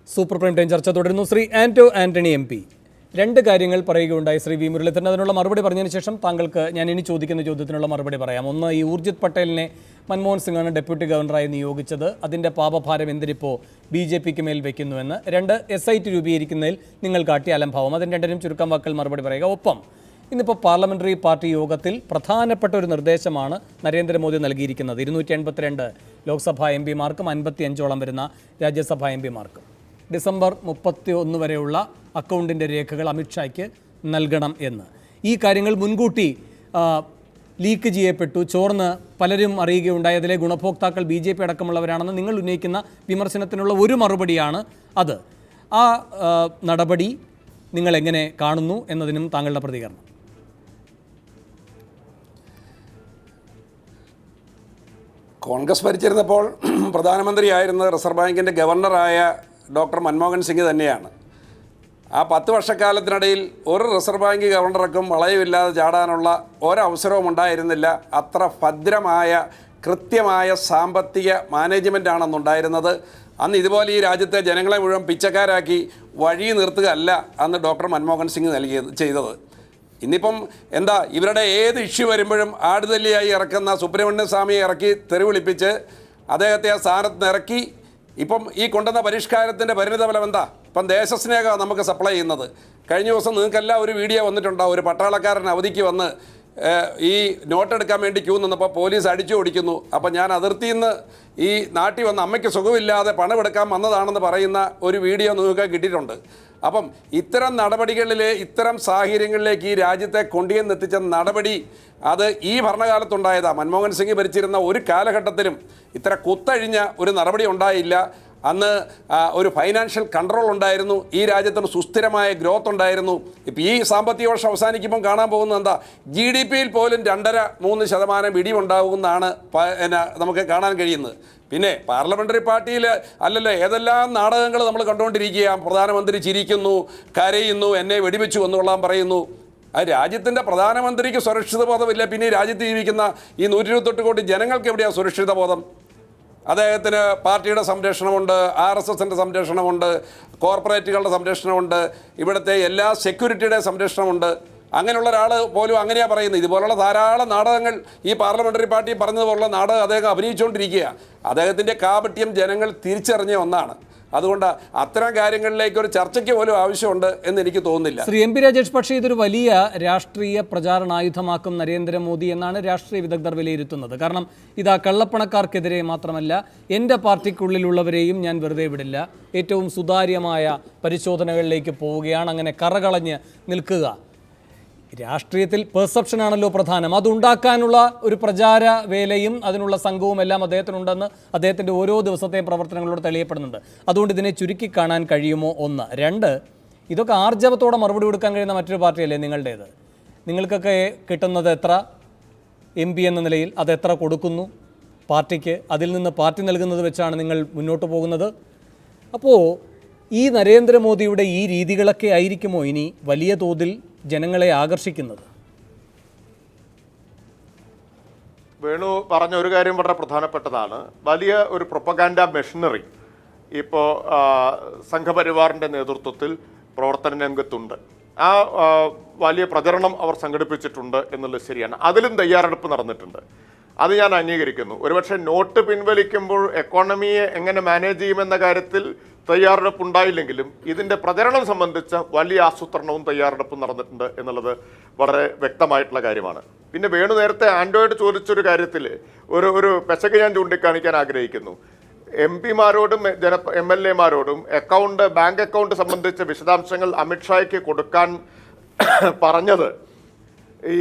Super prime time ചർച്ച തുടരുന്നു. Shri Anto Antony MP രണ്ട് കാര്യങ്ങൾ പറയുകയുണ്ടായി. ശ്രീ വി മുരളീധരൻ അതിനുള്ള മറുപടി പറഞ്ഞതിന് ശേഷം താങ്കൾക്ക് ഞാൻ ഇനി ചോദിക്കുന്ന ചോദ്യത്തിനുള്ള മറുപടി പറയാം. ഒന്ന്, ഈ ഊർജിത് പട്ടേലിനെ മൻമോഹൻ സിംഗാണ് ഡെപ്യൂട്ടി ഗവർണറായി നിയോഗിച്ചത്. അതിൻ്റെ പാപഭാരം എന്തിനിപ്പോൾ BJPക്ക് മേൽ വയ്ക്കുന്നുവെന്ന്. രണ്ട്, SIT രൂപീകരിക്കുന്നതിൽ നിങ്ങൾ കാട്ടിയ അലംഭാവം. അതിന് രണ്ടിനും ചുരുക്കം വാക്കുകൾ മറുപടി പറയുക. ഒപ്പം ഇന്നിപ്പോൾ പാർലമെൻ്ററി പാർട്ടി യോഗത്തിൽ പ്രധാനപ്പെട്ട ഒരു നിർദ്ദേശമാണ് നരേന്ദ്രമോദി നൽകിയിരിക്കുന്നത്. 282 ലോക്സഭാ MPമാർക്കും 55ഓളം വരുന്ന രാജ്യസഭാ MPമാർക്കും ഡിസംബർ 31 വരെയുള്ള അക്കൗണ്ടിൻ്റെ രേഖകൾ അമിത്ഷായ്ക്ക് നൽകണം എന്ന്. ഈ കാര്യങ്ങൾ മുൻകൂട്ടി ലീക്ക് ചെയ്യപ്പെട്ടു, ചോർന്ന് പലരും അറിയുകയുണ്ടായി. അതിലെ ഗുണഭോക്താക്കൾ BJP അടക്കമുള്ളവരാണെന്ന് നിങ്ങൾ ഉന്നയിക്കുന്ന വിമർശനത്തിനുള്ള ഒരു മറുപടിയാണ് അത്. ആ നടപടി നിങ്ങൾ എങ്ങനെ കാണുന്നു എന്നതിനും താങ്കളുടെ പ്രതികരണം. കോൺഗ്രസ് ഭരിച്ചിരുന്നപ്പോൾ പ്രധാനമന്ത്രിയായിരുന്ന റിസർവ് ബാങ്കിൻ്റെ ഗവർണറായ ഡോക്ടർ മൻമോഹൻ സിംഗ് തന്നെയാണ്. ആ 10 വർഷക്കാലത്തിനിടയിൽ ഒരു റിസർവ് ബാങ്ക് ഗവർണർക്കും വളയമില്ലാതെ ചാടാനുള്ള ഒരവസരവും ഉണ്ടായിരുന്നില്ല. അത്ര ഭദ്രമായ കൃത്യമായ സാമ്പത്തിക മാനേജ്മെൻറ്റാണെന്നുണ്ടായിരുന്നത്. അന്ന് ഇതുപോലെ ഈ രാജ്യത്തെ ജനങ്ങളെ മുഴുവൻ പിച്ചക്കാരാക്കി വഴി നിർത്തുകയല്ല അന്ന് ഡോക്ടർ മൻമോഹൻ സിംഗ് ചെയ്തത്. ഇന്നിപ്പം എന്താ, ഇവരുടെ ഏത് ഇഷ്യൂ വരുമ്പോഴും ആടുതല്ലിയായി ഇറക്കുന്ന സുബ്രഹ്മണ്യ സ്വാമിയെ ഇറക്കി തെറി വിളിപ്പിച്ച് അദ്ദേഹത്തെ ആ സ്ഥാനത്ത് ഇറക്കി. ഇപ്പം ഈ കൊണ്ടുവന്ന പരിഷ്കാരത്തിൻ്റെ പരിണിതഫലം എന്താ? ഇപ്പം ദേശസ്നേഹമാണ് നമുക്ക് സപ്ലൈ ചെയ്യുന്നത്. കഴിഞ്ഞ ദിവസം നിങ്ങൾക്കെല്ലാം ഒരു വീഡിയോ വന്നിട്ടുണ്ടാവും. ഒരു പട്ടാളക്കാരൻ അവധിക്ക് വന്ന് ഈ നോട്ടെടുക്കാൻ വേണ്ടി ക്യൂ നിന്നപ്പോൾ പോലീസ് അടിച്ചു ഓടിക്കുന്നു. അപ്പം ഞാൻ അതിർത്തിയിൽ നിന്ന് ഈ നാട്ടിൽ വന്ന് അമ്മയ്ക്ക് സുഖമില്ലാതെ പണമെടുക്കാൻ വന്നതാണെന്ന് പറയുന്ന ഒരു വീഡിയോ നിങ്ങൾക്ക് കിട്ടിയിട്ടുണ്ട്. അപ്പം ഇത്തരം നടപടികളിൽ, ഇത്തരം സാഹചര്യങ്ങളിലേക്ക് ഈ രാജ്യത്തെ കൊണ്ടുവന്നെത്തിച്ച നടപടി അത് ഈ ഭരണകാലത്തുണ്ടായതാണ്. മൻമോഹൻ സിംഗ് ഭരിച്ചിരുന്ന ഒരു കാലഘട്ടത്തിലും ഇത്ര കുത്തഴിഞ്ഞ ഒരു നടപടി ഉണ്ടായില്ല. അന്ന് ഒരു ഫൈനാൻഷ്യൽ കൺട്രോൾ ഉണ്ടായിരുന്നു. ഈ രാജ്യത്തിന് സുസ്ഥിരമായ ഗ്രോത്ത് ഉണ്ടായിരുന്നു. ഇപ്പോൾ ഈ സാമ്പത്തിക വർഷം അവസാനിക്കുമ്പം കാണാൻ പോകുന്നത് എന്താ, GDPയിൽ പോലും 2.5-3% ഇടിവുണ്ടാകുമെന്നാണ് നമുക്ക് കാണാൻ കഴിയുന്നത്. പിന്നെ പാർലമെൻ്ററി പാർട്ടിയിൽ അല്ലല്ലോ ഏതെല്ലാം നാടകങ്ങൾ നമ്മൾ കണ്ടുകൊണ്ടിരിക്കുക. പ്രധാനമന്ത്രി ചിരിക്കുന്നു, കരയുന്നു, എന്നെ വെടിവെച്ചു എന്നുകൊള്ളാൻ പറയുന്നു. ആ രാജ്യത്തിൻ്റെ പ്രധാനമന്ത്രിക്ക് സുരക്ഷിത ബോധമില്ല. പിന്നെ ഈ രാജ്യത്ത് ജീവിക്കുന്ന ഈ 128 കോടി ജനങ്ങൾക്ക് എവിടെയാണ് സുരക്ഷിത ബോധം? അദ്ദേഹത്തിന് പാർട്ടിയുടെ സംരക്ഷണമുണ്ട്, RSSൻ്റെ സംരക്ഷണമുണ്ട്, കോർപ്പറേറ്റുകളുടെ സംരക്ഷണമുണ്ട്, ഇവിടുത്തെ എല്ലാ സെക്യൂരിറ്റിയുടെ സംരക്ഷണമുണ്ട്. അങ്ങനെയുള്ള ഒരാൾ പോലും അങ്ങനെയാണ് പറയുന്നത്. ഇതുപോലുള്ള ധാരാളം നാടകങ്ങൾ ഈ പാർലമെൻ്ററി പാർട്ടി പറഞ്ഞതുപോലുള്ള നാടകം അദ്ദേഹം അഭിനയിച്ചുകൊണ്ടിരിക്കുക. അദ്ദേഹത്തിൻ്റെ കാപട്യം ജനങ്ങൾ തിരിച്ചറിഞ്ഞ ഒന്നാണ്. അതുകൊണ്ട് അത്തരം കാര്യങ്ങളിലേക്ക് ഒരു ചർച്ചയ്ക്ക് പോലും ആവശ്യമുണ്ട് എന്ന് എനിക്ക് തോന്നുന്നില്ല. ശ്രീ MP രാജേഷ്, പക്ഷേ ഇതൊരു വലിയ രാഷ്ട്രീയ പ്രചാരണായുധമാക്കും നരേന്ദ്രമോദി എന്നാണ് രാഷ്ട്രീയ വിദഗ്ധർ വിലയിരുത്തുന്നത്. കാരണം ഇതാ കള്ളപ്പണക്കാർക്കെതിരെ മാത്രമല്ല, എൻ്റെ പാർട്ടിക്കുള്ളിലുള്ളവരെയും ഞാൻ വെറുതെ വിടില്ല, ഏറ്റവും സുതാര്യമായ പരിശോധനകളിലേക്ക് പോവുകയാണ്, അങ്ങനെ കറകളഞ്ഞ് നിൽക്കുക. രാഷ്ട്രീയത്തിൽ പെർസെപ്ഷനാണല്ലോ പ്രധാനം. അതുണ്ടാക്കാനുള്ള ഒരു പ്രചാര വേലയും അതിനുള്ള സംഘവും എല്ലാം അദ്ദേഹത്തിനുണ്ടെന്ന് അദ്ദേഹത്തിൻ്റെ ഓരോ ദിവസത്തെയും പ്രവർത്തനങ്ങളോട് തെളിയപ്പെടുന്നുണ്ട്. അതുകൊണ്ട് ഇതിനെ ചുരുക്കി കാണാൻ കഴിയുമോ? ഒന്ന്. രണ്ട്, ഇതൊക്കെ ആർജവത്തോടെ മറുപടി കൊടുക്കാൻ കഴിയുന്ന മറ്റൊരു പാർട്ടിയല്ലേ നിങ്ങളുടേത്. നിങ്ങൾക്കൊക്കെ കിട്ടുന്നത് എത്ര MP എന്ന നിലയിൽ അതെത്ര കൊടുക്കുന്നു പാർട്ടിക്ക്? അതിൽ നിന്ന് പാർട്ടി നൽകുന്നത് വെച്ചാണ് നിങ്ങൾ മുന്നോട്ട് പോകുന്നത്. അപ്പോൾ ഈ നരേന്ദ്രമോദിയുടെ ഈ രീതികളൊക്കെ ആയിരിക്കുമോ ഇനി വലിയ തോതിൽ ജനങ്ങളെ ആകർഷിക്കുന്നത്? വേണു പറഞ്ഞ ഒരു കാര്യം വളരെ പ്രധാനപ്പെട്ടതാണ്. വലിയ ഒരു പ്രൊപ്പഗാൻഡ മെഷീനറി ഇപ്പോൾ സംഘപരിവാറിൻ്റെ നേതൃത്വത്തിൽ പ്രവർത്തന രംഗത്തുണ്ട്. ആ വലിയ പ്രചരണം അവർ സംഘടിപ്പിച്ചിട്ടുണ്ട് എന്നുള്ളത് ശരിയാണ്. അതിലും തയ്യാറെടുപ്പ് നടന്നിട്ടുണ്ട്, അത് ഞാൻ അംഗീകരിക്കുന്നു. ഒരുപക്ഷെ നോട്ട് പിൻവലിക്കുമ്പോൾ എക്കോണമിയെ എങ്ങനെ മാനേജ് ചെയ്യുമെന്ന കാര്യത്തിൽ തയ്യാറെടുപ്പുണ്ടായില്ലെങ്കിലും ഇതിൻ്റെ പ്രചരണം സംബന്ധിച്ച വലിയ ആസൂത്രണവും തയ്യാറെടുപ്പും നടന്നിട്ടുണ്ട് എന്നുള്ളത് വളരെ വ്യക്തമായിട്ടുള്ള കാര്യമാണ്. പിന്നെ വേണു നേരത്തെ ആൻഡ്രോയിഡ് ചോദിച്ചൊരു കാര്യത്തിൽ ഒരു പെശക് ഞാൻ ചൂണ്ടിക്കാണിക്കാൻ ആഗ്രഹിക്കുന്നു. MPമാരോടും MLAമാരോടും ബാങ്ക് അക്കൗണ്ട് സംബന്ധിച്ച വിശദാംശങ്ങൾ അമിത്ഷായ്ക്ക് കൊടുക്കാൻ പറഞ്ഞത് ഈ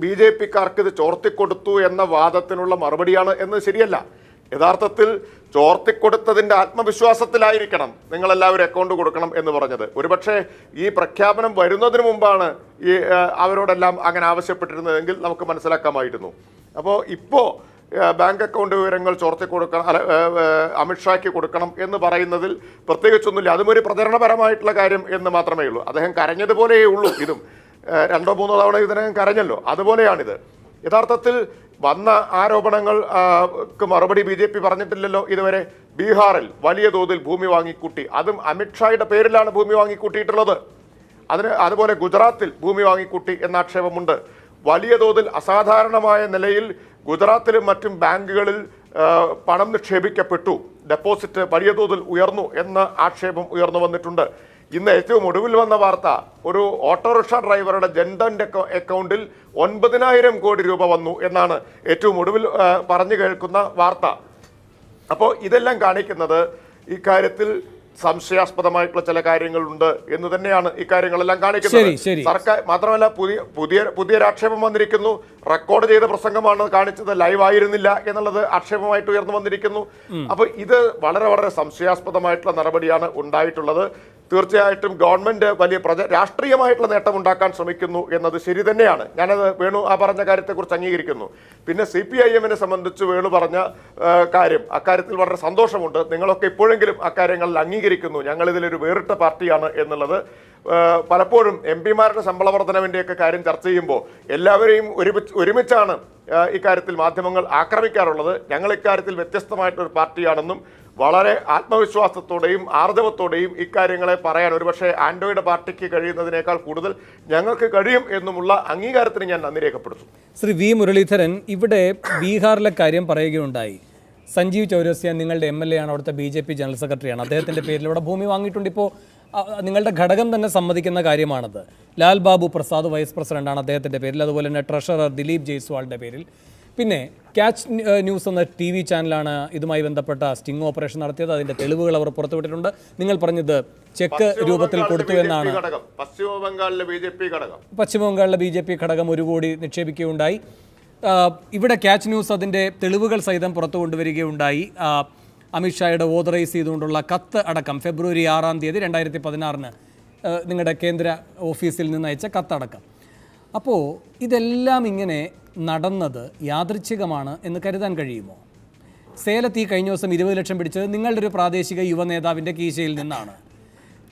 BJPക്കാർക്ക് ഇത് ചോർത്തിക്കൊടുത്തു എന്ന വാദത്തിനുള്ള മറുപടിയാണ് എന്ന് ശരിയല്ല. യഥാർത്ഥത്തിൽ ചോർത്തിക്കൊടുത്തതിൻ്റെ ആത്മവിശ്വാസത്തിലായിരിക്കണം നിങ്ങളെല്ലാവരും അക്കൗണ്ട് കൊടുക്കണം എന്ന് പറഞ്ഞത്. ഒരുപക്ഷെ ഈ പ്രഖ്യാപനം വരുന്നതിന് മുമ്പാണ് ഈ അവരോടെല്ലാം അങ്ങനെ ആവശ്യപ്പെട്ടിരുന്നതെങ്കിൽ നമുക്ക് മനസ്സിലാക്കാമായിരുന്നു. അപ്പോൾ ഇപ്പോൾ ബാങ്ക് അക്കൗണ്ട് വിവരങ്ങൾ ചോർത്തിക്കൊടുക്കണം, അമിത്ഷായ്ക്ക് കൊടുക്കണം എന്ന് പറയുന്നതിൽ പ്രത്യേകിച്ചൊന്നുമില്ല. അതും ഒരു പ്രചരണപരമായിട്ടുള്ള കാര്യം എന്ന് മാത്രമേ ഉള്ളൂ. അദ്ദേഹം കരഞ്ഞതുപോലെയേ ഉള്ളൂ. ഇതും 2-3 തവണ ഇതിനകം കരഞ്ഞല്ലോ, അതുപോലെയാണിത്. യഥാർത്ഥത്തിൽ വന്ന ആരോപണങ്ങൾക്ക് മറുപടി BJP പറഞ്ഞിട്ടില്ലല്ലോ ഇതുവരെ. ബീഹാറിൽ വലിയ തോതിൽ ഭൂമി വാങ്ങിക്കൂട്ടി, അതും അമിത്ഷായുടെ പേരിലാണ് ഭൂമി വാങ്ങിക്കൂട്ടിയിട്ടുള്ളത്. അതുപോലെ ഗുജറാത്തിൽ ഭൂമി വാങ്ങിക്കൂട്ടി എന്ന ആക്ഷേപമുണ്ട്. വലിയ തോതിൽ അസാധാരണമായ നിലയിൽ ഗുജറാത്തിലും മറ്റും ബാങ്കുകളിൽ പണം നിക്ഷേപിക്കപ്പെട്ടു, ഡെപ്പോസിറ്റ് വലിയ തോതിൽ ഉയർന്നു എന്ന ആക്ഷേപം ഉയർന്നു വന്നിട്ടുണ്ട്. ഇന്ന് ഏറ്റവും ഒടുവിൽ വന്ന വാർത്ത, ഒരു ഓട്ടോറിക്ഷ ഡ്രൈവറുടെ ജൻധൻ അക്കൗണ്ടിൽ 9,000 കോടി രൂപ വന്നു എന്നാണ് ഏറ്റവും ഒടുവിൽ പറഞ്ഞു കേൾക്കുന്ന വാർത്ത. അപ്പോൾ ഇതെല്ലാം കാണിക്കുന്നത് ഇക്കാര്യത്തിൽ സംശയാസ്പദമായിട്ടുള്ള ചില കാര്യങ്ങളുണ്ട് എന്ന് തന്നെയാണ് ഇക്കാര്യങ്ങളെല്ലാം കാണിക്കുന്നത്. സർക്കാർ മാത്രമല്ല, പുതിയൊരു ആക്ഷേപം വന്നിരിക്കുന്നു. റെക്കോർഡ് ചെയ്ത പ്രസംഗമാണ് കാണിച്ചത്, ലൈവ് ആയിരുന്നില്ല എന്നുള്ളത് ആക്ഷേപമായിട്ട് ഉയർന്നു വന്നിരിക്കുന്നു. അപ്പൊ ഇത് വളരെ വളരെ സംശയാസ്പദമായിട്ടുള്ള നടപടിയാണ് ഉണ്ടായിട്ടുള്ളത്. തീർച്ചയായിട്ടും ഗവൺമെന്റ് വലിയ രാഷ്ട്രീയമായിട്ടുള്ള നേട്ടം ഉണ്ടാക്കാൻ ശ്രമിക്കുന്നു എന്നത് ശരി തന്നെയാണ്. ഞാനത് വേണു ആ പറഞ്ഞ കാര്യത്തെക്കുറിച്ച് അംഗീകരിക്കുന്നു. പിന്നെ CPIM-നെ സംബന്ധിച്ച് വേണു പറഞ്ഞ കാര്യം, അക്കാര്യത്തിൽ വളരെ സന്തോഷമുണ്ട്. നിങ്ങളൊക്കെ ഇപ്പോഴെങ്കിലും അക്കാര്യങ്ങളിൽ അംഗീകരിക്കുന്നു, ഞങ്ങളിതിലൊരു വേറിട്ട പാർട്ടിയാണ് എന്നുള്ളത്. പലപ്പോഴും MP-മാരുടെ ശമ്പള വർധനവിൻ്റെയൊക്കെ കാര്യം ചർച്ച ചെയ്യുമ്പോൾ എല്ലാവരെയും ഒരുമിച്ചാണ് ഇക്കാര്യത്തിൽ മാധ്യമങ്ങൾ ആക്രമിക്കാറുള്ളത്. ഞങ്ങൾ ഇക്കാര്യത്തിൽ വ്യത്യസ്തമായിട്ടൊരു പാർട്ടിയാണെന്നും വളരെ ആത്മവിശ്വാസത്തോടെയും ആർജവത്തോടെയും ഇക്കാര്യങ്ങളെ പറയാൻ ഒരുപക്ഷെ ആൻഡ്രോയുടെ പാർട്ടിക്ക് കഴിയുന്നതിനേക്കാൾ കൂടുതൽ ഞങ്ങൾക്ക് കഴിയും എന്നുമുള്ള അംഗീകാരത്തിന് ഞാൻ നന്ദി രേഖപ്പെടുത്തുന്നു. ശ്രീ V. മുരളീധരൻ, ഇവിടെ ബീഹാറിലെ കാര്യം പറയുകയുണ്ടായി. സഞ്ജീവ് ചൗരസ്യ നിങ്ങളുടെ MLA ആണ്, അവിടുത്തെ BJP ജനറൽ സെക്രട്ടറിയാണ്. അദ്ദേഹത്തിൻ്റെ പേരിൽ ഇവിടെ ഭൂമി വാങ്ങിയിട്ടുണ്ട്. ഇപ്പോൾ നിങ്ങളുടെ ഘടകം തന്നെ സമ്മതിക്കുന്ന കാര്യമാണത്. ലാൽ ബാബു പ്രസാദ് വൈസ് പ്രസിഡന്റാണ് അദ്ദേഹത്തിൻ്റെ പേരിൽ. അതുപോലെ തന്നെ ട്രഷറർ ദിലീപ് ജയ്സ്വാളിൻ്റെ പേരിൽ. പിന്നെ ക്യാച്ച് ന്യൂസ് എന്ന TV ചാനലാണ് ഇതുമായി ബന്ധപ്പെട്ട സ്റ്റിംഗ് ഓപ്പറേഷൻ നടത്തിയത്. അതിൻ്റെ തെളിവുകൾ അവർ പുറത്തുവിട്ടിട്ടുണ്ട്. നിങ്ങൾ പറഞ്ഞത് ചെക്ക് രൂപത്തിൽ കൊടുത്തു എന്നാണ്. പശ്ചിമ ബംഗാളിലെ BJP ഘടകം 1 കോടി നിക്ഷേപിക്കുകയുണ്ടായി. ഇവിടെ ക്യാച്ച് ന്യൂസ് അതിൻ്റെ തെളിവുകൾ സഹിതം പുറത്തു കൊണ്ടുവരികയുണ്ടായി. അമിത്ഷായുടെ ഓതറൈസ് ചെയ്തുകൊണ്ടുള്ള കത്ത് അടക്കം ഫെബ്രുവരി 6-ാം തീയതി 2016 നിങ്ങളുടെ കേന്ദ്ര ഓഫീസിൽ നിന്ന് അയച്ച കത്തടക്കം. അപ്പോൾ ഇതെല്ലാം ഇങ്ങനെ നടന്നത് യാദൃച്ഛികമാണ് എന്ന് കരുതാൻ കഴിയുമോ? സേലത്ത് ഈ കഴിഞ്ഞ ദിവസം 20 ലക്ഷം പിടിച്ചത് നിങ്ങളുടെ ഒരു പ്രാദേശിക യുവ നേതാവിൻ്റെ കീശയിൽ നിന്നാണ്.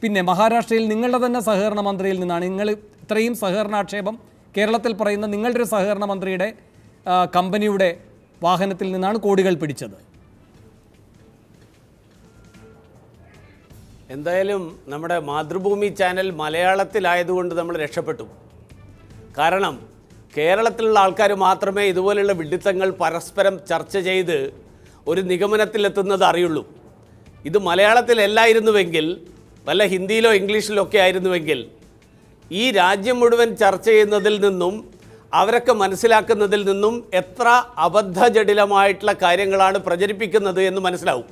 പിന്നെ മഹാരാഷ്ട്രയിൽ നിങ്ങളുടെ തന്നെ സഹകരണ മന്ത്രിയിൽ നിന്നാണ്. നിങ്ങൾ ഇത്രയും സഹകരണാക്ഷേപം കേരളത്തിൽ പറയുന്ന നിങ്ങളുടെ ഒരു സഹകരണ മന്ത്രിയുടെ കമ്പനിയുടെ വാഹനത്തിൽ നിന്നാണ് കോടികൾ പിടിച്ചത്. എന്തായാലും നമ്മുടെ മാതൃഭൂമി ചാനൽ മലയാളത്തിലായതുകൊണ്ട് നമ്മൾ രക്ഷപ്പെട്ടു. കാരണം കേരളത്തിലുള്ള ആൾക്കാർ മാത്രമേ ഇതുപോലെയുള്ള വിഡ്ഢിത്തങ്ങൾ പരസ്പരം ചർച്ച ചെയ്ത് ഒരു നിഗമനത്തിലെത്തുന്നത് അറിയുള്ളൂ. ഇത് മലയാളത്തിലല്ലായിരുന്നുവെങ്കിൽ, വല്ല ഹിന്ദിയിലോ ഇംഗ്ലീഷിലോ ഒക്കെ ആയിരുന്നുവെങ്കിൽ ഈ രാജ്യം മുഴുവൻ ചർച്ച ചെയ്യുന്നതിൽ നിന്നും അവരൊക്കെ മനസ്സിലാക്കുന്നതിൽ നിന്നും എത്ര അബദ്ധജടിലമായിട്ടുള്ള കാര്യങ്ങളാണ് പ്രചരിപ്പിക്കുന്നത് എന്ന് മനസ്സിലാവും.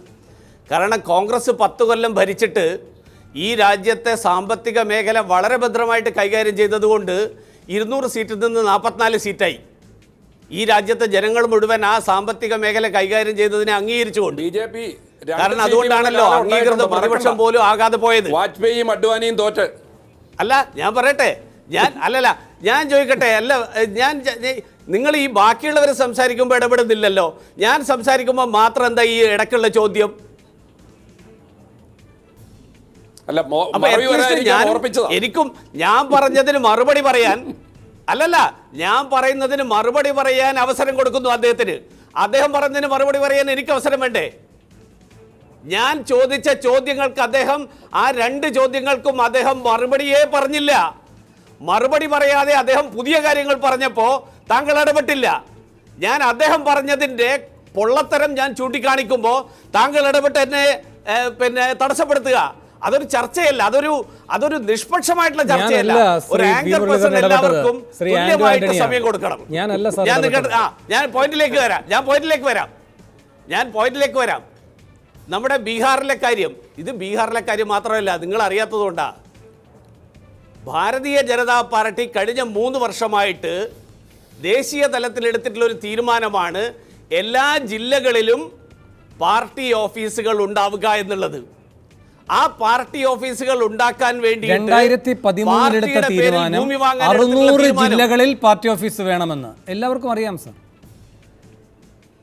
കാരണം കോൺഗ്രസ് 10 കൊല്ലം ഭരിച്ചിട്ട് ഈ രാജ്യത്തെ സാമ്പത്തിക മേഖല വളരെ ഭദ്രമായിട്ട് കൈകാര്യം ചെയ്തതുകൊണ്ട് 200 സീറ്റിൽ നിന്ന് 44 സീറ്റായി. ഈ രാജ്യത്തെ ജനങ്ങൾ മുഴുവൻ ആ സാമ്പത്തിക മേഖല കൈകാര്യം ചെയ്തതിനെ അംഗീകരിച്ചുകൊണ്ട്. കാരണം അതുകൊണ്ടാണല്ലോ അംഗീകൃത പ്രതിപക്ഷം പോലും ആകാതെ പോയത്. വാജ്പേയിയും അഡ്വാനിയും തോറ്റ്. അല്ല, ഞാൻ പറയട്ടെ, ഞാൻ ചോദിക്കട്ടെ. അല്ല, നിങ്ങൾ ഈ ബാക്കിയുള്ളവർ സംസാരിക്കുമ്പോൾ ഇടപെടുന്നില്ലല്ലോ. ഞാൻ സംസാരിക്കുമ്പോൾ മാത്രം എന്താ ഈ ഇടയ്ക്കുള്ള ചോദ്യം? എനിക്കും ഞാൻ പറഞ്ഞതിന് മറുപടി പറയാൻ ഞാൻ പറയുന്നതിന് മറുപടി പറയാൻ അവസരം കൊടുക്കുന്നു അദ്ദേഹത്തിന്. അദ്ദേഹം പറഞ്ഞതിന് മറുപടി പറയാൻ എനിക്ക് അവസരം വേണ്ടേ? ഞാൻ ചോദിച്ച ചോദ്യങ്ങൾക്ക് അദ്ദേഹം, ആ 2 ചോദ്യങ്ങൾക്കും അദ്ദേഹം മറുപടിയേ പറഞ്ഞില്ല. മറുപടി പറയാതെ അദ്ദേഹം പുതിയ കാര്യങ്ങൾ പറഞ്ഞപ്പോൾ താങ്കൾ ഇടപെട്ടില്ല. ഞാൻ അദ്ദേഹം പറഞ്ഞതിൻ്റെ പൊള്ളത്തരം ഞാൻ ചൂണ്ടിക്കാണിക്കുമ്പോൾ താങ്കൾ ഇടപെട്ട് എന്നെ തടസ്സപ്പെടുത്തുക. അതൊരു ചർച്ചയല്ല, അതൊരു നിഷ്പക്ഷമായിട്ടുള്ള ചർച്ചയല്ല. ഒരു ആങ്കർ പേഴ്സൺ എല്ലാവർക്കും തുല്യമായിട്ട് സമയം കൊടുക്കണം. ഞാൻ പോയിന്റിലേക്ക് വരാം. നമ്മുടെ ബീഹാറിലെ കാര്യം, ഇത് ബീഹാറിലെ കാര്യം മാത്രമല്ല, നിങ്ങൾ അറിയാത്തതുകൊണ്ടാ. ഭാരതീയ ജനതാ പാർട്ടി കഴിഞ്ഞ 3 വർഷമായിട്ട് ദേശീയ തലത്തിൽ എടുത്തിട്ടുള്ള ഒരു തീരുമാനമാണ് എല്ലാ ജില്ലകളിലും പാർട്ടി ഓഫീസുകൾ ഉണ്ടാവുക എന്നുള്ളത്. ആ പാർട്ടി ഓഫീസുകൾ ഉണ്ടാക്കാൻ വേണ്ടി 2013 എടുത്ത തീരുമാനം 600 ജില്ലകളിൽ പാർട്ടി ഓഫീസ് വേണമെന്ന് എല്ലാവർക്കും അറിയാം സർ.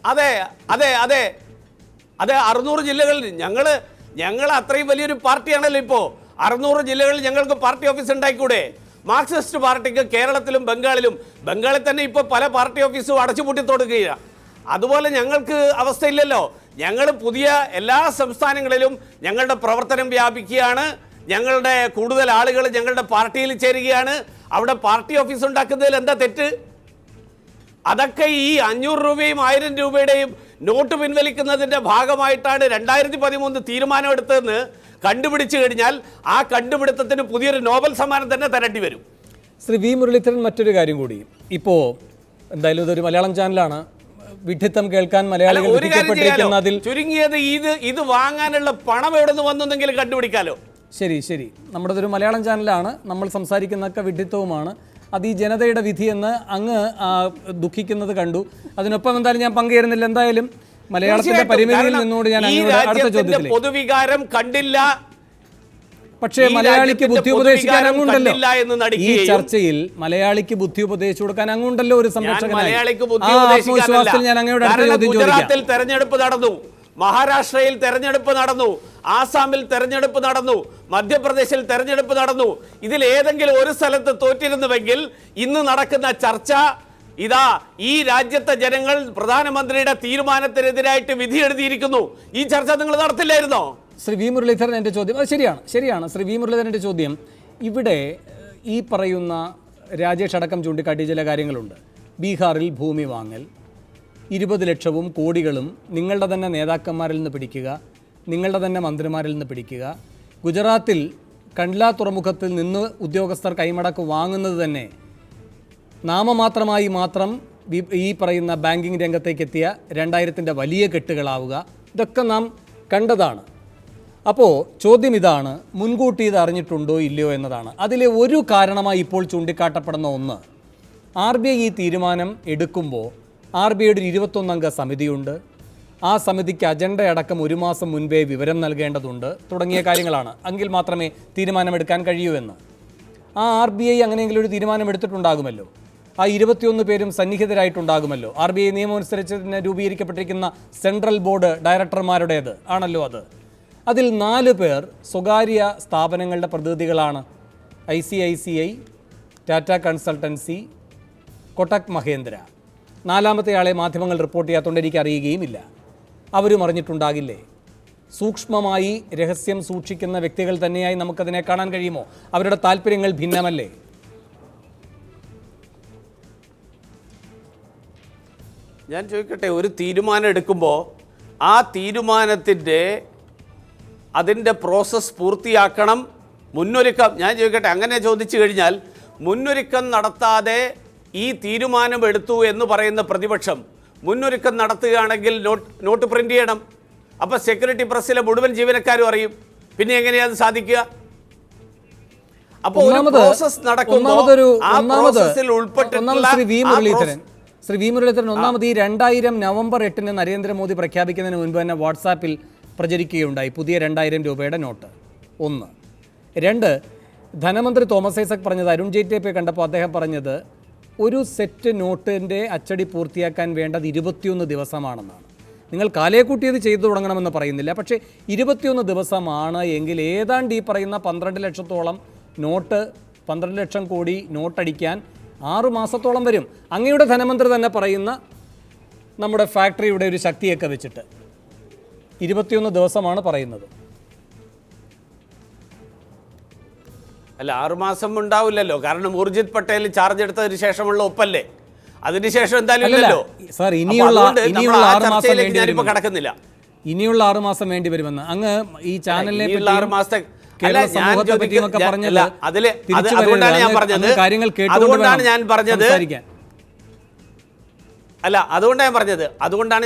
അതെ 600 ജില്ലകളിൽ ഞങ്ങൾ അത്രയും വലിയൊരു പാർട്ടിയാണല്ലോ. ഇപ്പോൾ 600 ജില്ലകളിൽ ഞങ്ങൾക്ക് പാർട്ടി ഓഫീസ് ഉണ്ടായിക്കൂടെ? മാർക്സിസ്റ്റ് പാർട്ടിക്ക് കേരളത്തിലും ബംഗാളിൽ തന്നെ ഇപ്പോൾ പല പാർട്ടി ഓഫീസും അടച്ചുപൂട്ടി തുടങ്ങുകയാണ്. അതുപോലെ ഞങ്ങൾക്ക് അവസ്ഥയില്ലല്ലോ. ഞങ്ങൾ പുതിയ എല്ലാ സംസ്ഥാനങ്ങളിലും ഞങ്ങളുടെ പ്രവർത്തനം വ്യാപിക്കുകയാണ്. ഞങ്ങളുടെ കൂടുതൽ ആളുകൾ ഞങ്ങളുടെ പാർട്ടിയിൽ ചേരുകയാണ്. അവിടെ പാർട്ടി ഓഫീസ് ഉണ്ടാക്കുന്നതിൽ എന്താ തെറ്റ്? അതൊക്കെ ഈ 500 രൂപയും 1000 രൂപയുടെയും നോട്ട് പിൻവലിക്കുന്നതിൻ്റെ ഭാഗമായിട്ടാണ് 2013 തീരുമാനമെടുത്തതെന്ന് കണ്ടുപിടിച്ചു കഴിഞ്ഞാൽ ആ കണ്ടുപിടുത്തത്തിന് പുതിയൊരു നോബൽ സമ്മാനം തന്നെ തരേണ്ടി വരും. ശ്രീ വി മുരളീധരൻ മറ്റൊരു കാര്യം കൂടി, ഇപ്പോൾ എന്തായാലും ഇതൊരു മലയാളം ചാനലാണ്, വിഡ്ഢിത്തം കേൾക്കാൻ മലയാളികൾ വിധിക്കപ്പെട്ടിരിക്കുന്നതിൽ ചുരുങ്ങിയത് ഇത് വാങ്ങാനുള്ള പണം എവിടെ നിന്ന് വന്നെങ്കിലും കണ്ടുപിടിക്കാലോ. ശരി, നമ്മുടെ ഒരു മലയാളം ചാനലാണ്, നമ്മൾ സംസാരിക്കുന്നതൊക്കെ വിഡ്ഢിത്തവുമാണ്, അത് ഈ ജനതയുടെ വിധിയെന്ന് അങ്ങ് ദുഃഖിക്കുന്നത് കണ്ടു. അതിനൊപ്പം എന്തായാലും ഞാൻ പങ്കുചേരുന്നില്ല. എന്തായാലും മലയാളത്തിന്റെ പരിമിതിയിൽ നിന്നോട് ഞാൻ അടുത്ത ചോദ്യത്തിൽ പൊതുവികാരം കണ്ടില്ല. പക്ഷേ മലയാളിക്ക് ബുദ്ധി ഉപദേശിക്കാൻ അങ്ങുണ്ടല്ലോ. ഈ ചർച്ചയിൽ മലയാളിക്ക് ബുദ്ധി ഉപദേശിച്ചു കൊടുക്കാൻ അങ്ങുണ്ടല്ലോ ഒരു സംരക്ഷകനായി. ആത്മവിശ്വാസത്തിൽ ഞാൻ അങ്ങയുടെ അടുത്ത ചോദ്യം ചോദിക്കാം. ഗുജറാത്തിൽ തെരഞ്ഞെടുപ്പ് നടന്നു, മഹാരാഷ്ട്രയിൽ തെരഞ്ഞെടുപ്പ് നടന്നു, ആസാമിൽ തെരഞ്ഞെടുപ്പ് നടന്നു, മധ്യപ്രദേശിൽ തെരഞ്ഞെടുപ്പ് നടന്നു. ഇതിൽ ഏതെങ്കിലും ഒരു സ്ഥലത്ത് തോറ്റിരുന്നുവെങ്കിൽ ഇന്ന് നടക്കുന്ന ചർച്ച ഇതാ ഈ രാജ്യത്തെ ജനങ്ങൾ പ്രധാനമന്ത്രിയുടെ തീരുമാനത്തിനെതിരായിട്ട് വിധി എഴുതിയിരിക്കുന്നു. ഈ ചർച്ച നിങ്ങൾ നടത്തില്ലായിരുന്നോ? ശ്രീ വി മുരളീധരൻ എൻ്റെ ചോദ്യം, അത് ശരിയാണ് ശ്രീ വി മുരളീധരൻ്റെ ചോദ്യം. ഇവിടെ ഈ പറയുന്ന രാജേഷ് അടക്കം ചൂണ്ടിക്കാട്ടിയ ചില കാര്യങ്ങളുണ്ട്. ബീഹാറിൽ ഭൂമി വാങ്ങൽ, 20 ലക്ഷവും കോടികളും നിങ്ങളുടെ തന്നെ നേതാക്കന്മാരിൽ നിന്ന് പിടിക്കുക, നിങ്ങളുടെ തന്നെ മന്ത്രിമാരിൽ നിന്ന് പിടിക്കുക. ഗുജറാത്തിൽ കണ്ട്ല തുറമുഖത്തിൽ നിന്ന് ഉദ്യോഗസ്ഥർ കൈമടക്ക് വാങ്ങുന്നത് തന്നെ നാമമാത്രമായി മാത്രം ഈ പറയുന്ന ബാങ്കിങ് രംഗത്തേക്ക് എത്തിയ 2000-ൻ്റെ വലിയ കെട്ടുകളാവുക, ഇതൊക്കെ നാം കണ്ടതാണ്. അപ്പോൾ ചോദ്യം ഇതാണ്, മുൻകൂട്ടി ഇത് അറിഞ്ഞിട്ടുണ്ടോ ഇല്ലയോ എന്നതാണ്. അതിലെ ഒരു കാരണമായി ഇപ്പോൾ ചൂണ്ടിക്കാട്ടപ്പെടുന്ന ഒന്ന്, RBI ഈ തീരുമാനം എടുക്കുമ്പോൾ RBIയുടെ 21-അംഗ സമിതിയുണ്ട്. ആ സമിതിക്ക് അജണ്ടയടക്കം 1 മാസം മുൻപേ വിവരം നൽകേണ്ടതുണ്ട് തുടങ്ങിയ കാര്യങ്ങളാണ്. എങ്കിൽ മാത്രമേ തീരുമാനമെടുക്കാൻ കഴിയൂ എന്ന്. ആ RBI അങ്ങനെയെങ്കിലും ഒരു തീരുമാനം എടുത്തിട്ടുണ്ടാകുമല്ലോ. ആ 21 പേരും സന്നിഹിതരായിട്ടുണ്ടാകുമല്ലോ. RBI നിയമം അനുസരിച്ച് തന്നെ രൂപീകരിക്കപ്പെട്ടിരിക്കുന്ന സെൻട്രൽ ബോർഡ് ഡയറക്ടർമാരുടേത് ആണല്ലോ അത്. അതിൽ 4 പേർ സ്വകാര്യ സ്ഥാപനങ്ങളുടെ പ്രതിനിധികളാണ്. ICICI, Tata consultancy, Kotak Mahindra. 4-മത്തെ ആളെ മാധ്യമങ്ങൾ റിപ്പോർട്ട് ചെയ്യാത്തതുകൊണ്ട് എനിക്ക് അറിയുകയുമില്ല. അവരും അറിഞ്ഞിട്ടുണ്ടാകില്ലേ? സൂക്ഷ്മമായി രഹസ്യം സൂക്ഷിക്കുന്ന വ്യക്തികൾ തന്നെയായി നമുക്കതിനെ കാണാൻ കഴിയുമോ? അവരുടെ താല്പര്യങ്ങൾ ഭിന്നമല്ലേ? ഞാൻ ചോദിക്കട്ടെ, ഒരു തീരുമാനം എടുക്കുമ്പോൾ ആ തീരുമാനത്തിൻ്റെ അതിൻ്റെ പ്രോസസ്സ് പൂർത്തിയാക്കണം, മുന്നൊരുക്കം. ഞാൻ ചോദിക്കട്ടെ, അങ്ങനെ ചോദിച്ചു കഴിഞ്ഞാൽ മുന്നൊരുക്കം നടത്താതെ ഈ തീരുമാനം എടുത്തു എന്ന് പറയുന്ന പ്രതിപക്ഷം മുന്നൊരുക്കം നടത്തുകയാണെങ്കിൽ നോട്ട് പ്രിന്റ് ചെയ്യണം. അപ്പോൾ സെക്യൂരിറ്റി പ്രസ്സിലെ മുഴുവൻ ജീവനക്കാരും അറിയും. പിന്നെ എങ്ങനെയാണ് അത് സാധിക്കുക? അപ്പോൾ ഒരു പ്രോസസ് നടക്കുമ്പോൾ ആ പ്രോസസ്സിൽ ഉൾപ്പെട്ടിട്ടുള്ള ശ്രീ വി മുരളീധരൻ, ഒന്നാമത് ഈ 2000 നവംബർ 8-ന് നരേന്ദ്രമോദി പ്രഖ്യാപിക്കുന്നതിന് മുൻപ് തന്നെ വാട്സാപ്പിൽ പ്രചരിക്കുകയുണ്ടായി പുതിയ 2000 രൂപയുടെ നോട്ട്. 1. 2, ധനമന്ത്രി തോമസ് ഐസക് പറഞ്ഞത്, അരുൺ ജെയ്റ്റ്ലിയെ കണ്ടപ്പോൾ അദ്ദേഹം പറഞ്ഞത് ഒരു സെറ്റ് നോട്ടിൻ്റെ അച്ചടി പൂർത്തിയാക്കാൻ വേണ്ടത് 21 ദിവസമാണെന്നാണ്. നിങ്ങൾ കാലേക്കൂട്ടിയത് ചെയ്തു തുടങ്ങണമെന്ന് പറയുന്നില്ല, പക്ഷേ 21 ദിവസമാണ് എങ്കിൽ ഏതാണ്ട് ഈ പറയുന്ന 12 ലക്ഷത്തോളം നോട്ട്, 12 ലക്ഷം കോടി നോട്ടടിക്കാൻ 6 മാസത്തോളം വരും. അങ്ങയുടെ ധനമന്ത്രി തന്നെ പറയുന്ന നമ്മുടെ ഫാക്ടറിയുടെ ഒരു ശക്തിയൊക്കെ വെച്ചിട്ട് 21 ദിവസമാണ് പറയുന്നത്. അല്ല, 6 മാസം ഉണ്ടാവില്ലല്ലോ. കാരണം ഊർജിത് പട്ടേൽ ചാർജ് എടുത്തതിന് ശേഷമുള്ള ഒപ്പല്ലേ, അതിനുശേഷം എന്തായാലും ഇല്ലല്ലോ സാർ. ഇനിയുള്ള 6 മാസം കിടക്കുന്നില്ല. ഇനിയുള്ള 6 മാസം വേണ്ടി വരുമെന്ന് അങ്ങ് ഈ ചാനലിനെ അതുകൊണ്ടാണ്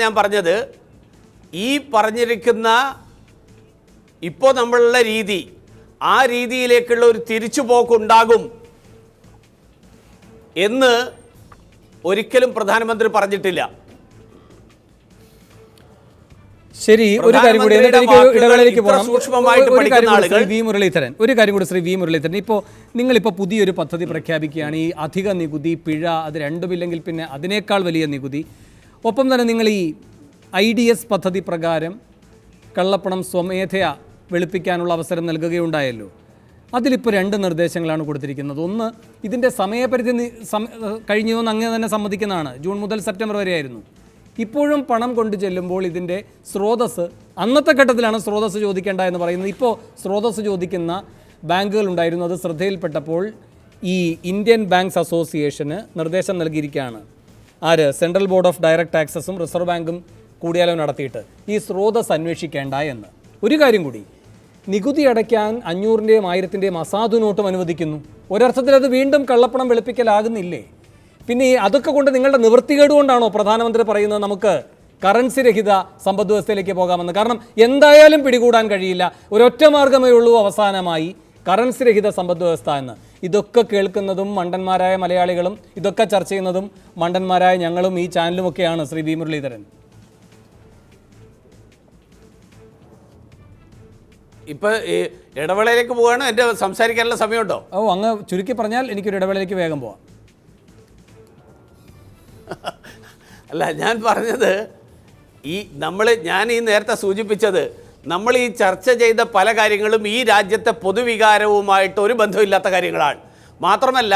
ഞാൻ പറഞ്ഞത് ഈ പറഞ്ഞിരിക്കുന്ന ഇപ്പോൾ നമ്മളുള്ള രീതി, ആ രീതിയിലേക്കുള്ള ഒരു തിരിച്ചുപോക്കുണ്ടാകും എന്ന് ഒരിക്കലും പ്രധാനമന്ത്രി പറഞ്ഞിട്ടില്ല. ശരി, ഒരു കാര്യം കൂടി ഇടവേളയിലേക്ക് പോകണം. ഒരു കാര്യം കൂടി ശ്രീ വി മുരളീധരൻ, ഇപ്പോൾ നിങ്ങളിപ്പോൾ പുതിയൊരു പദ്ധതി പ്രഖ്യാപിക്കുകയാണ്. ഈ അധിക നികുതി, പിഴ, അത് രണ്ടുമില്ലെങ്കിൽ പിന്നെ അതിനേക്കാൾ വലിയ നികുതി. ഒപ്പം തന്നെ നിങ്ങൾ ഈ IDS പദ്ധതി പ്രകാരം കള്ളപ്പണം സ്വമേധയാ വെളുപ്പിക്കാനുള്ള അവസരം നൽകുകയുണ്ടായല്ലോ. അതിലിപ്പോൾ 2 നിർദ്ദേശങ്ങളാണ് കൊടുത്തിരിക്കുന്നത്. ഒന്ന്, ഇതിൻ്റെ സമയപരിധി കഴിഞ്ഞു എന്ന് അങ്ങ് തന്നെ സമ്മതിക്കുന്നതാണ്. ജൂൺ മുതൽ സെപ്റ്റംബർ വരെയായിരുന്നു. ഇപ്പോഴും പണം കൊണ്ടു ചെല്ലുമ്പോൾ ഇതിൻ്റെ സ്രോതസ്സ് അന്നത്തെ ഘട്ടത്തിലാണ് സ്രോതസ്സ് ചോദിക്കേണ്ട എന്ന് പറയുന്നത്. ഇപ്പോൾ സ്രോതസ്സ് ചോദിക്കുന്ന ബാങ്കുകളുണ്ടായിരുന്നു. അത് ശ്രദ്ധയിൽപ്പെട്ടപ്പോൾ ഈ ഇന്ത്യൻ ബാങ്ക്സ് അസോസിയേഷന് നിർദ്ദേശം നൽകിയിരിക്കുകയാണ്. സെൻട്രൽ ബോർഡ് ഓഫ് ഡയറക്റ്റ് ടാക്സസും റിസർവ് ബാങ്കും കൂടിയാലോചന നടത്തിയിട്ട് ഈ സ്രോതസ്സ് അന്വേഷിക്കേണ്ട എന്ന്. ഒരു കാര്യം കൂടി, നികുതി അടയ്ക്കാൻ 500-ൻ്റെയും 1000-ൻ്റെയും അസാധു നോട്ടും അനുവദിക്കുന്നു. ഒരർത്ഥത്തിൽ അത് വീണ്ടും കള്ളപ്പണം വെളുപ്പിക്കലാകുന്നില്ലേ? പിന്നെ അതൊക്കെ കൊണ്ട് നിങ്ങളുടെ നിവൃത്തികേട് കൊണ്ടാണോ പ്രധാനമന്ത്രി പറയുന്നത് നമുക്ക് കറൻസി രഹിത സമ്പദ് വ്യവസ്ഥയിലേക്ക് പോകാമെന്ന്? കാരണം എന്തായാലും പിടികൂടാൻ കഴിയില്ല, ഒരൊറ്റ മാർഗ്ഗമേ ഉള്ളൂ അവസാനമായി, കറൻസി രഹിത സമ്പദ് വ്യവസ്ഥ എന്ന്. ഇതൊക്കെ കേൾക്കുന്നതും മണ്ടന്മാരായ മലയാളികളും ഇതൊക്കെ ചർച്ച ചെയ്യുന്നതും മണ്ടന്മാരായ ഞങ്ങളും ഈ ചാനലുമൊക്കെയാണ്. ശ്രീ വി മുരളീധരൻ, ഇപ്പം ഈ ഇടവേളയിലേക്ക് പോവുകയാണ്. എൻ്റെ സംസാരിക്കാനുള്ള സമയമുണ്ടോ? അങ്ങ് ചുരുക്കി പറഞ്ഞാൽ എനിക്കൊരു ഇടവേളയിലേക്ക് വേഗം പോവാം. അല്ല, ഞാൻ പറഞ്ഞത് ഞാൻ ഈ നേരത്തെ സൂചിപ്പിച്ചത് നമ്മൾ ഈ ചർച്ച ചെയ്ത പല കാര്യങ്ങളും ഈ രാജ്യത്തെ പൊതുവികാരവുമായിട്ട് ഒരു ബന്ധമില്ലാത്ത കാര്യങ്ങളാണ്. മാത്രമല്ല,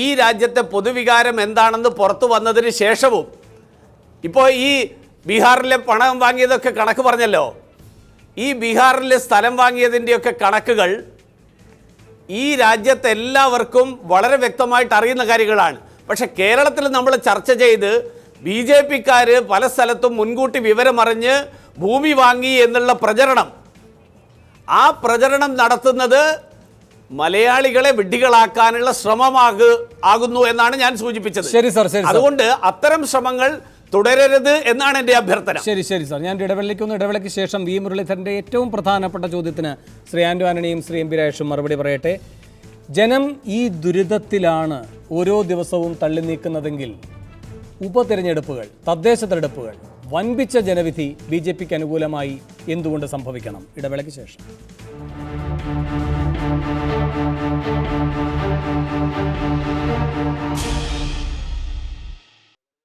ഈ രാജ്യത്തെ പൊതുവികാരം എന്താണെന്ന് പുറത്തു വന്നതിന് ശേഷവും ഇപ്പോൾ ഈ ബീഹാറിലെ പണം വാങ്ങിയതൊക്കെ കണക്ക് പറഞ്ഞല്ലോ. ഈ ബീഹാറിലെ സ്ഥലം വാങ്ങിയതിൻ്റെയൊക്കെ കണക്കുകൾ ഈ രാജ്യത്തെ എല്ലാവർക്കും വളരെ വ്യക്തമായിട്ട് അറിയുന്ന കാര്യങ്ങളാണ്. പക്ഷെ കേരളത്തിൽ നമ്മൾ ചർച്ച ചെയ്ത് BJP-ക്കാർ പല സ്ഥലത്തും മുൻകൂട്ടി വിവരമറിഞ്ഞ് ഭൂമി വാങ്ങി എന്നുള്ള പ്രചരണം, ആ പ്രചരണം നടത്തുന്നത് മലയാളികളെ വിഡ്ഢികളാക്കാനുള്ള ശ്രമമാകുന്നു എന്നാണ് ഞാൻ സൂചിപ്പിച്ചത്. ശരി സർ, ശരി. അതുകൊണ്ട് അത്തരം ശ്രമങ്ങൾ തുടരരുത് എന്നാണ് എൻ്റെ അഭ്യർത്ഥന. ശരി സാർ, ഞാൻ ഇടവേളയ്ക്ക് ശേഷം വി മുരളീധരൻ്റെ ഏറ്റവും പ്രധാനപ്പെട്ട ചോദ്യത്തിന് ശ്രീ ആന്റോ ആന്റണിയും ശ്രീ MP രാജേഷും മറുപടി പറയട്ടെ. ജനം ഈ ദുരിതത്തിലാണ് ഓരോ ദിവസവും തള്ളി നീക്കുന്നതെങ്കിൽ ഉപതെരഞ്ഞെടുപ്പുകൾ, തദ്ദേശ തെരഞ്ഞെടുപ്പുകൾ, വൻപിച്ച ജനവിധി BJP-ക്ക് അനുകൂലമായി എന്തുകൊണ്ട് സംഭവിക്കണം? ഇടവേളയ്ക്ക് ശേഷം.